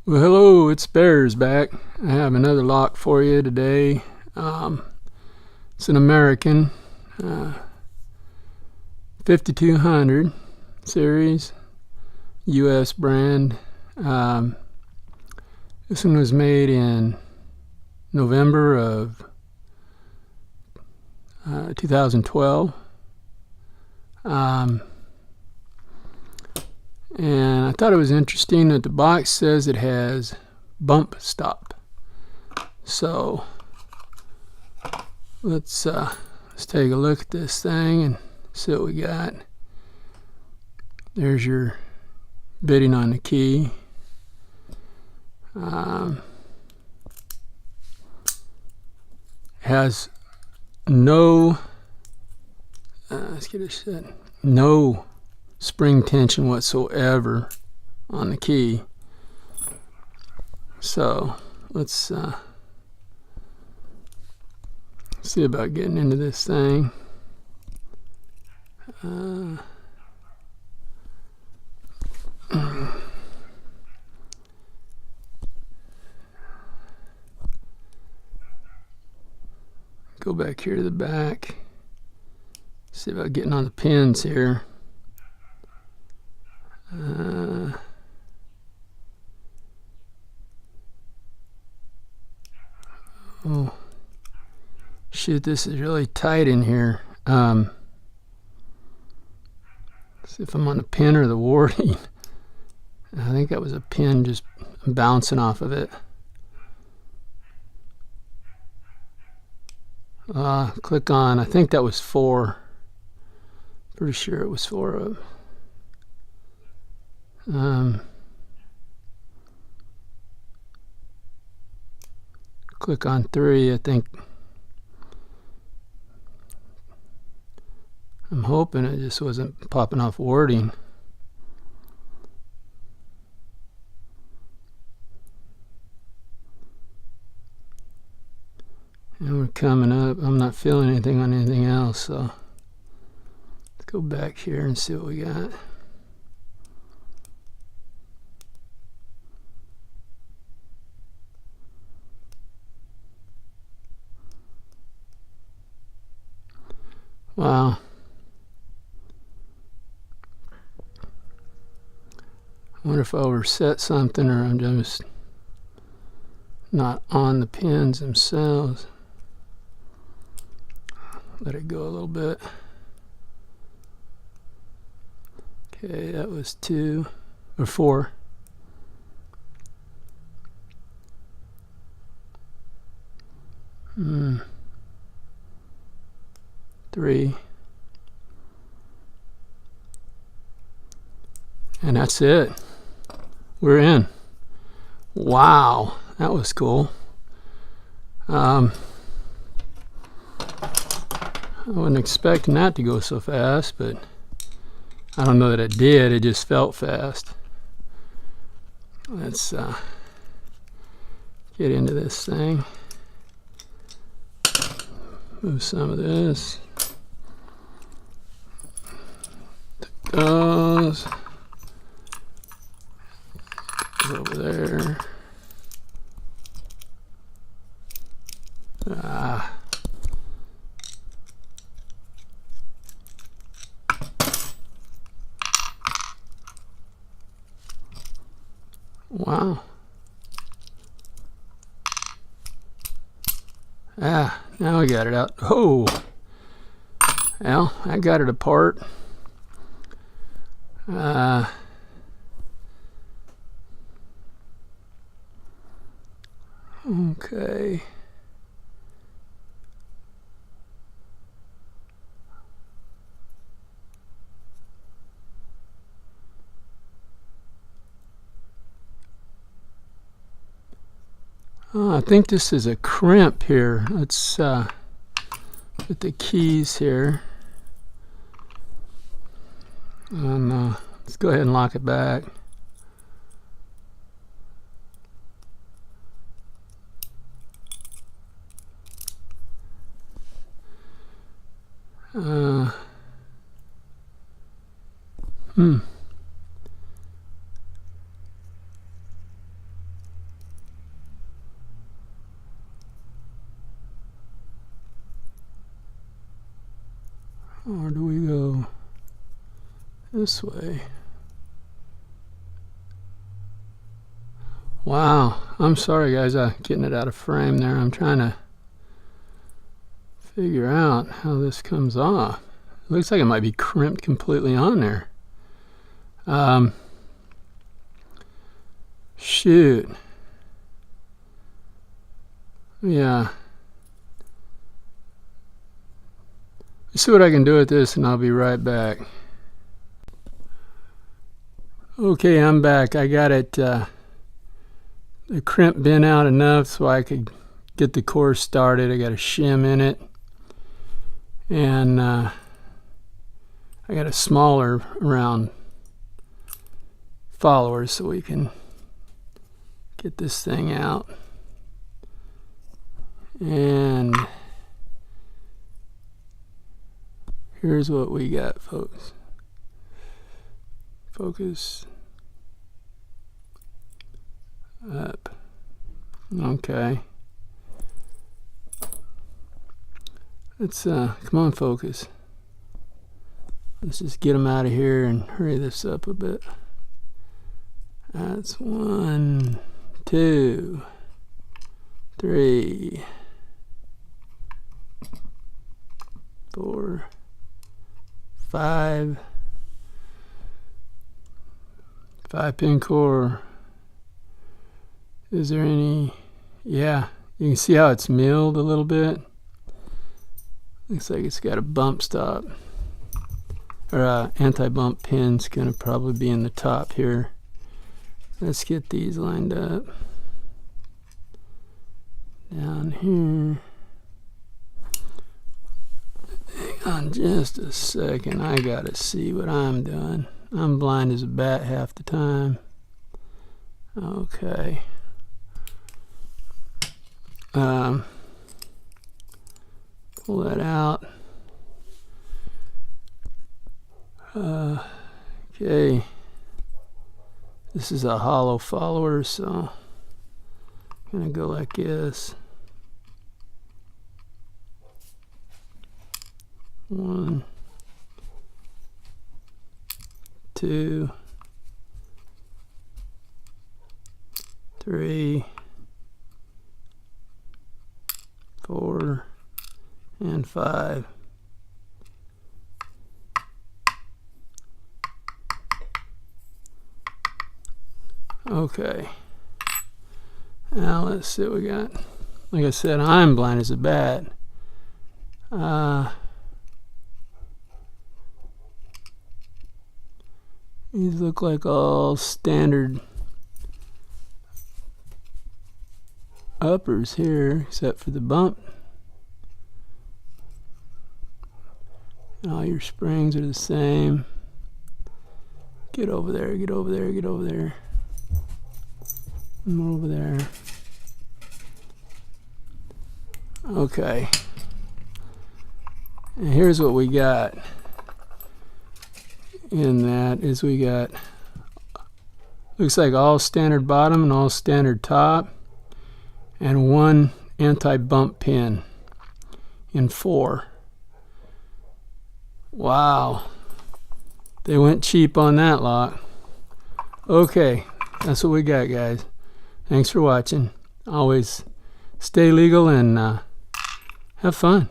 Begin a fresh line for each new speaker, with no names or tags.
Well, hello, it's Bears back. I have another lock for you today. It's an American 5200 series, U.S. brand. This one was made in November of 2012. And I thought it was interesting that the box says it has bump stop. So let's take a look at this thing and see what we got. There's your bitting on the key. Has no let's get it set. No spring tension whatsoever on the key. So let's see about getting into this thing. Go back here to the back. See about getting on the pins here. Oh, shoot, this is really tight in here. See if I'm on the pin or the warding. I think that was a pin just bouncing off of it. Click on, I think that was 4. Pretty sure it was 4 of them. Click on 3, I think. I'm hoping it just wasn't popping off wording. And we're coming up. I'm not feeling anything on anything else, so let's go back here and see what we got. Wow. I wonder if I overset something or I'm just not on the pins themselves. Let it go a little bit. Okay, that was 2 or 4. Three. And that's it. We're in. Wow, that was cool. I wasn't expecting that to go so fast, but I don't know that it did. It just felt fast. Let's get into this thing. Move some of this. Goes over there. Wow. Now we got it out. Oh, well, I got it apart. Okay. I think this is a crimp here. Let's put the keys here. And let's go ahead and lock it back. Or do we go this way? Wow, I'm sorry guys, I'm getting it out of frame there. I'm trying to figure out how this comes off. It looks like it might be crimped completely on there. Shoot. Yeah. Let's see what I can do with this and I'll be right back. Okay, I'm back. I got it the crimp bent out enough so I could get the course started. I got a shim in it. And I got a smaller round followers so we can get this thing out. And here's what we got, folks. Focus up. Okay. Let's come on, focus. Let's just get them out of here and hurry this up a bit. That's 1, 2, 3, 4, 5. 5-pin core. Is there any? Yeah, you can see how it's milled a little bit. Looks like it's got a bump stop, or anti-bump pin's gonna probably be in the top here. Let's get these lined up. Down here. Hang on just a second, I gotta see what I'm doing. I'm blind as a bat half the time. Okay. Pull that out. Okay. This is a hollow follower, so I'm gonna go like this. 1, 2, 3, 4, and 5. Okay. Now let's see what we got. Like I said, I'm blind as a bat. These look like all standard uppers here, except for the bump. All your springs are the same. Get over there, get over there, get over there. I'm over there. Okay. And here's what we got. In that is we got, looks like all standard bottom and all standard top, and one anti-bump pin in 4. Wow, they went cheap on that lot. Okay, that's what we got, guys. Thanks for watching. Always stay legal and have fun.